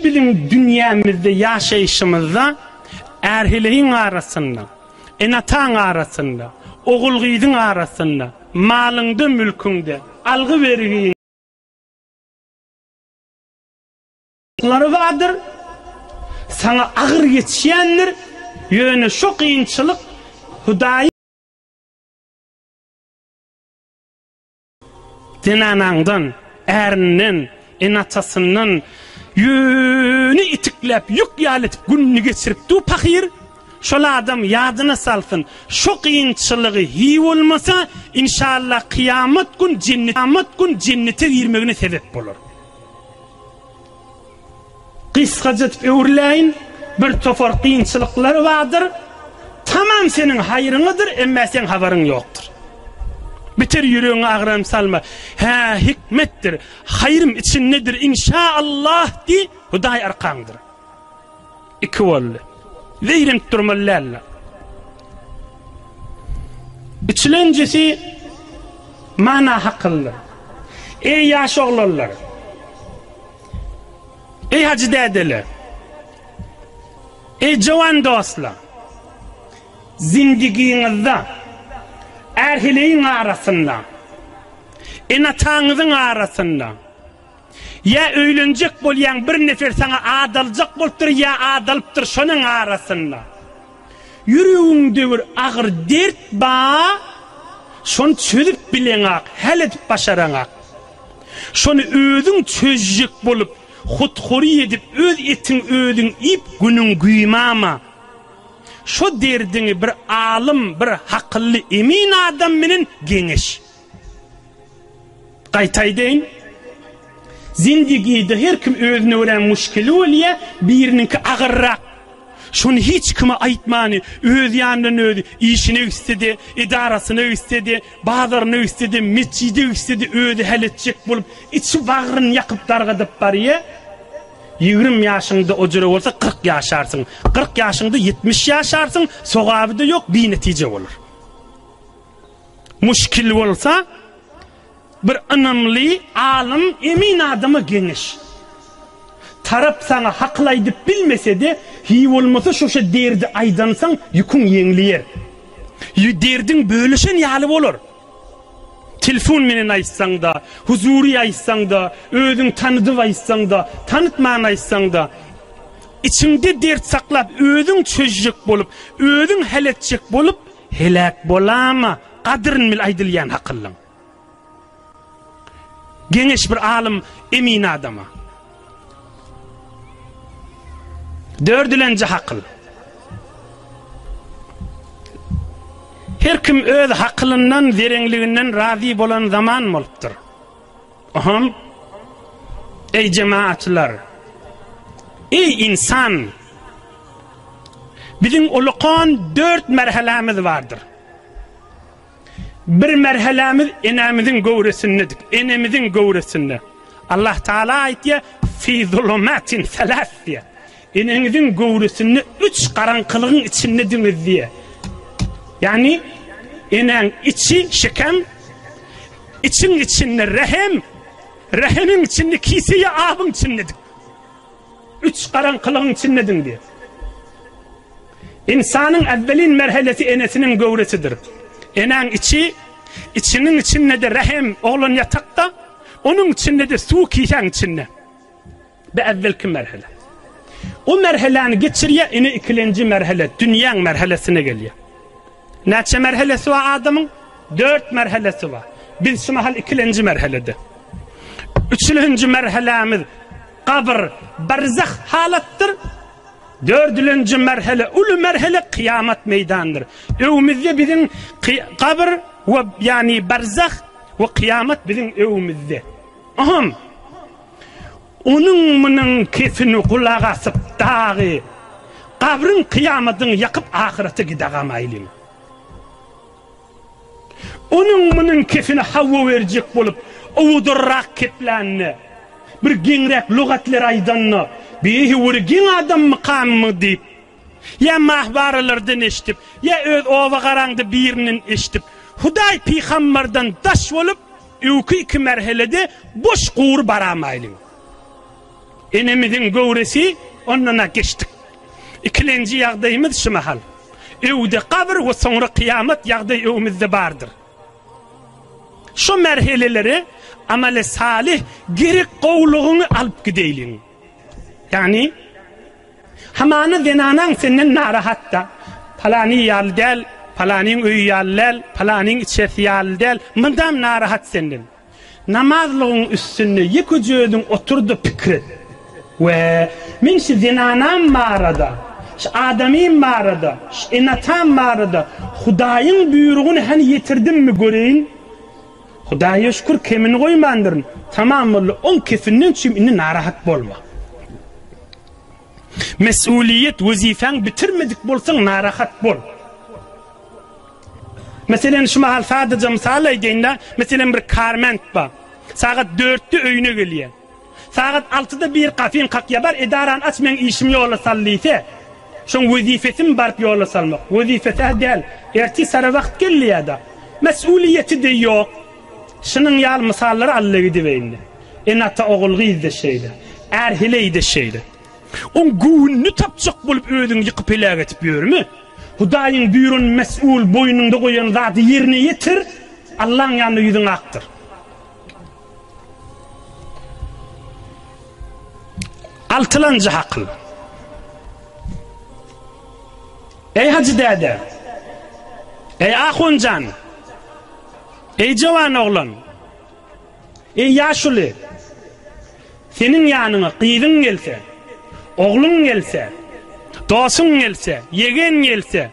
şu bizim dünyamızda yaşayışımızda erhileyin arasında, enatan arasında, oğul gıydın arasında, malında, mülkünde, algı vergiyin vardır. Sana ağır geçenler, yönü şu kıyınçılık, Hudayı dinanandan, erinin, enatasının yönü itiklep, yük yaletip, gününü geçirip du pakir, şola adam yadına salsın, şu kıyınçılığı hiy olmasa, inşallah kıyamet gün cennete girmegine sebep olur. Kıskaca tip öğürleyin, bir tofor kıyınçılıkları vardır, tamam senin hayrınıdır, ama sen haberin yoktur. Bitir yüreğine ağıram salma. Ha hikmettir, hayrım için nedir inşaallah di, Huday arkandır. İki oldu. Zeyrim durmallarla. Üçüncüsü mana hakkıdır. Ey yaş oğullar, ey hacı dedeler, ey cavan dostlar, zindiginizde erhileyin arasında, enatanızın arasında, ya öylenecek bolyan bir nefer sana adalcak boltur ya adalıptır şonun arasında. Yüreğinde bir ağır dert ba, şonu çözüp bilenak, hal edip başaranak. Şonu özün çözecek bolup, hutkuri edip, öz etin özün ip günün güymama. Şu derdini bir alim, bir hakıllı, emin adam minin geniş. Qaytay deyin, zindigide her kim özüne öğren müşkili oluyor, birininki ağırrak. Şunu hiç kime aytmani, öz yanından özü, işini istedi, idarasını istedi, bazarını istedi, mescidi istedi, özü halledecek bulup, içi bağırını yakıp dargadıp bariye, 20 yaşında ocura olsa 40 yaşarsın. 40 yaşında 70 yaşarsın. Sogabı da yok, bir netice olur. Müşkil olsa bir önemli alim, emin adamı geniş. Tarap sana haklaydı bilmese de hiy olmasa şu derdi aydansan yükün yengliyer. Derdin bölüşen yalı olur. Telefon menen aytsan da, huzuri aytsan da, özün tanıdıp aytsan da, tanıtman aytsan da, içinde dert saklap, özün çözecek bolup, özün heletecek bolup, helak bolama, kadrin mil aydılyan hakıllan. Geniş bir alim, emin adama. Dördülence hakıl. Her kim öz hakkılından, verenliğinden razı bolan zaman oluptur. Aham, ey cemaatler, ey insan, bizim ulukan 4 merhalemiz vardır. Bir merhalemiz enemizin gövresindedir, enemizin gövresinde. Allah Teala aytiye, fi zulumatin selasya, enemizin gövresinde 3 karanlığın içindedir diye. Yani enen içi şekem, için içinde rehem, rehemin içinde kiseye abın içindedir. 3 karanlığın içindedir diye. İnsanın evvelin merhalesi enesinin gövresidir. Enen içi, içinin içinde de rehem, oğlun yatakta, onun içinde de su kiyen içinde. Ve evvelki merhale. O merhaleni geçiriyor, ene ikinci merhale, dünyanın merhalesine geliyor. Neçe merhalesi var adamın? 4 merhalesi var. Biz şu mahal 2. merhalede. 3. merhalemiz kabr, barzah halattır. 4. merhale, ulu merhale kıyamet meydandır. Evimizde bizim kabr ve yani barzah ve kıyamet bizim evimizde. Aham. Onun bunun kefini kulağa asıp dağı, kabrın kıyametini yakıp ahirete gideğamaylim. Onun kefine havva verecek bolup, ovudurrak keplenni, bir genrek lügatler aydanni, bir gen adam mıkamı deyip, ya mahbaralardan eşitip, ya öz ova qarangda birinin eşitip, Huday peygamberden daş olup, 2 merhalede boş kuğur baramaylim. enemizin göwresi ondan geçtik. İkinci ýagdaýymyz şu mahal. Öwde kabr we soňra kıyamet ýagdaý öwümizde bardyr. Şu merheleleri amale salih gerek gowlugyny alyp gideýliň. Yani hamany zenanan senden narahatda. Palany ýal del, palanyň öýü ýal del, palanyň içesi ýal del, mındam narahat senden. Namazlygyň üstünde ýeki jödüň oturdy pikir. We min şu zenanan marada, şu adamy marada, şu inatan marada Hudaýyň buyrugyny hani ýetirdimmi göreýin? Hudaýa şükür kemini goýmandyryn. Tamam boldy, on kefinden çym inni narahat bolma. Mesuliyet wezifäň bitirmedik bolsaň narahat bol. Meselen şu mahal sadece misal aýdynda, meselen bir karment bar. Saat 4'te öýüne gelýär. Saat 6'da bir kafin kakya bar, edaran açmayan işim yola sallıysa, şun vazifesim barp yola salmak. Vazifesi değil, erti sarı vakt gelliya da. Mesuliyeti de yok. Şunun yal misalları Allah'a gidiveyinde. Enata oğulgıyız da şeyde. Erhileyi de şeyde. On güğününü tapçak bulup ödün yıkıp helak etip yürümü. Hudaýyň buyurun mesul boynunda koyan zatı yerine yetir, Allah'ın yanında yüzün aktır. Altılancı hakl. Ey hacı dede, ey ahuncan, ey cavan oğlan, ey yaşlı, senin yanına kıydın gelse, oğlun gelse, dostun gelse, yegen gelse,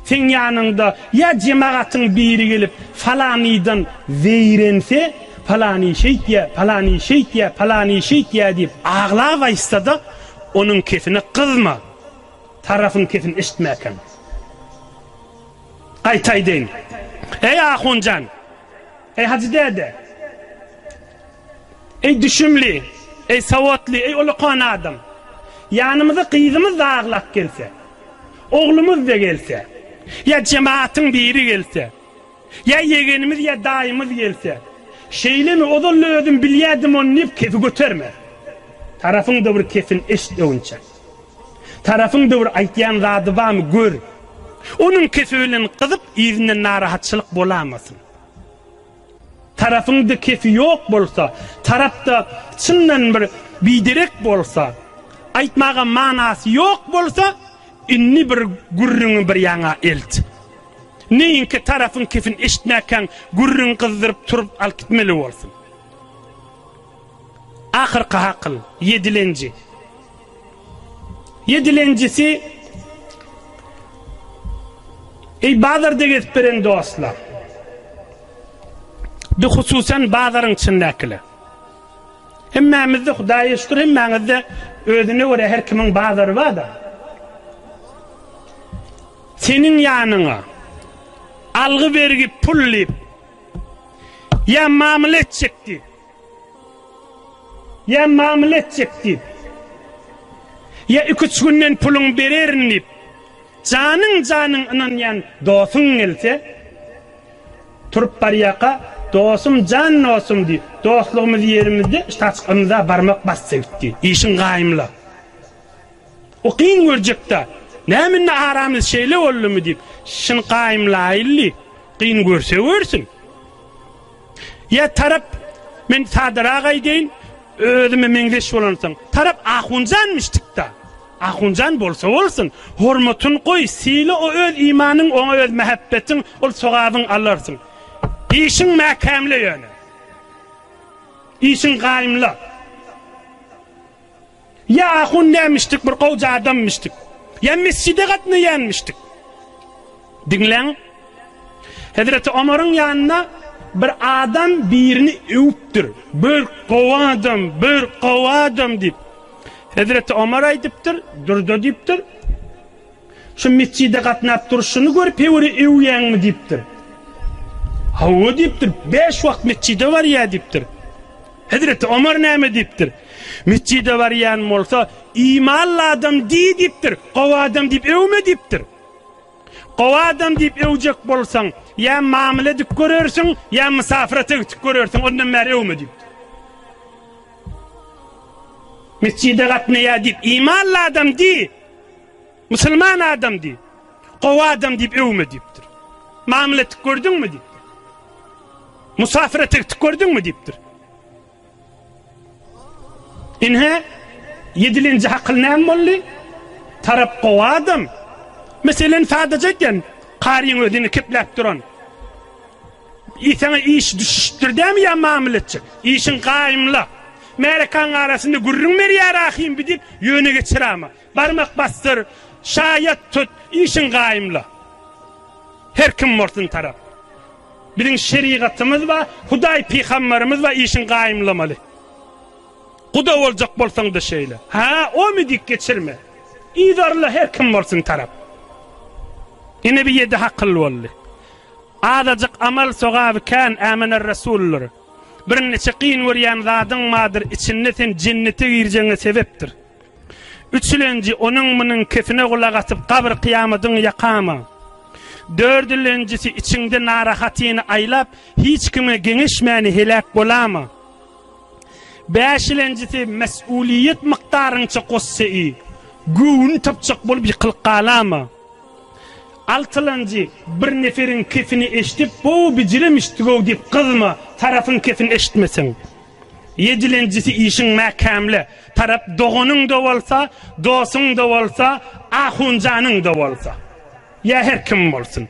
sen yanında ya cemaatın biri gelip falaniden zeyrense, falani şeyt ya, falani şeyt ya, falani şeyt ya deyip ağlayısta da onun kefini kızma. Tarafın kefini işitmeken. Aytay deyin. Ey ahuncan, ey hacı dede, ey düşümlü, ey savatlı, ey ulukan adam. Yanımıza kızımız da ağlak gelse, oğlumuz da gelse, ya cemaatin biri gelse, ya yegenimiz ya dayımız gelse, şeyle mi odunlu ödüm bilyedim onu nip kefi götürme. Tarafın da bir kefin eşit önce. Tarafın da bir aytyan radı var mı gör. Onun kefiyle kızıp izinden narahatçılık bulamasın. Tarafın da kefi yok bolsa, tarafta çından bir bidirek bolsa, aytmağa manası yok bolsa, inni bir gurrunu bir yana elt. Neyinki tarafın kefin eşitmeken gurrun kızdırıp turup al gitmeli olsun. Ahırkı hakıl, yedilenci. Yedilencisi, ey bazarda gezip beren dostlar. Bir hususen bazarın içindekili. Hemmemizde Hudaýa şükür, hemmemizde özüne göre her kimin bazarı var da. Senin yanına algı vergi pullip ya mamule edecekti, ya mamule edecekti, ya 2-3 günden pulun bererin deyip canın anan yan dostun gelse turup bariyaka dostum can olsun deyip dostluğumuz yerimizde taçkınıza barmak bassa gitti. İşin gayimla. O kıyın görecek de neminne aramız şeyle oldu mu deyip şin gayimla illi kıyın görse görsün. Ya tarap men sadara gaydeyin özüme mengleş olansın. Tarap ahuncanmıştık da. Ahuncan bolsa olsun. Hormatun koy, sili o öz imanın, ona öz mehabbetin, ol sogabın alırsın. İşin mekamlı yönü. İşin gayimli. Ya ahun neymiştik, bir koca adammıştık. Ya mescide katını yenmiştik. Dinlen. Hazreti Ömer'in yanına bir adam birini öptür. Bir kovadım deyip. Hazreti Ömer aydıptır, durdu deyiptir. Şu mescide katınap duruşunu görüp evri evyen mi deyiptir. Hava deyiptir, 5 vakt mescide var ya deyiptir. Hazreti Ömer neyme deyiptir. Mescide var yanım olsa imanlı adam deyiptir. Kova adam deyip evme deyiptir. Kova adam deyip evcek bolsan ya mamule edip görürsün ya misafirete gidip görürsün. Ondan beri evme deyiptir. Mescide gatnaya deyip imanlı adam değil. Müslüman adam değil. Kova adam deyip evme deyiptir. Mamulet gördün mü deyiptir. Musafiretik gördün mü deyiptir. İnhe 7. hakılnan molli tarap kova adam. Mesela fadacayken qariyin ödünü kiplep duran. İsana iş düştür demi ya mamuletçi. İşin qaimla. Amerikan arasında gurrun meri yarahim bidip yöne geçir ama. Barmak bastır, şayet tut, işin qaimla. Her kim mortun taraf. Bizim şeriatımız var, Huday peygamberimiz var, işin qaimlamalı. Kuda olacak bolsan da şeyle. Ha, o mu dik geçirme. İdarla her kim mortun taraf. Yine bir yedi hakkıl oldu. Adacık amal soğabı kan amener Resulullah. Bir neçe qiyin vuryan zadın madır içinde sen cennete gireceğine sebeptir. Üçüncü onun bunun kefine kulak atıp kabr kıyamadın yakama. Dördüncüsü içinde narahatini aylap hiç kime genişmeni helak bolama. Beşincüsü mesuliyet miktarınca kossei. Güğün tapçak bolup yıkılık kalama. Altıncı bir neferin kefini eşitip bu bicirim iştigo deyip kızma tarafın kefini eşitmesin. Yedincisi işin makamlı taraf doğunun da olsa, dosun da olsa, ahuncanın da olsa. Ya her kim olsun.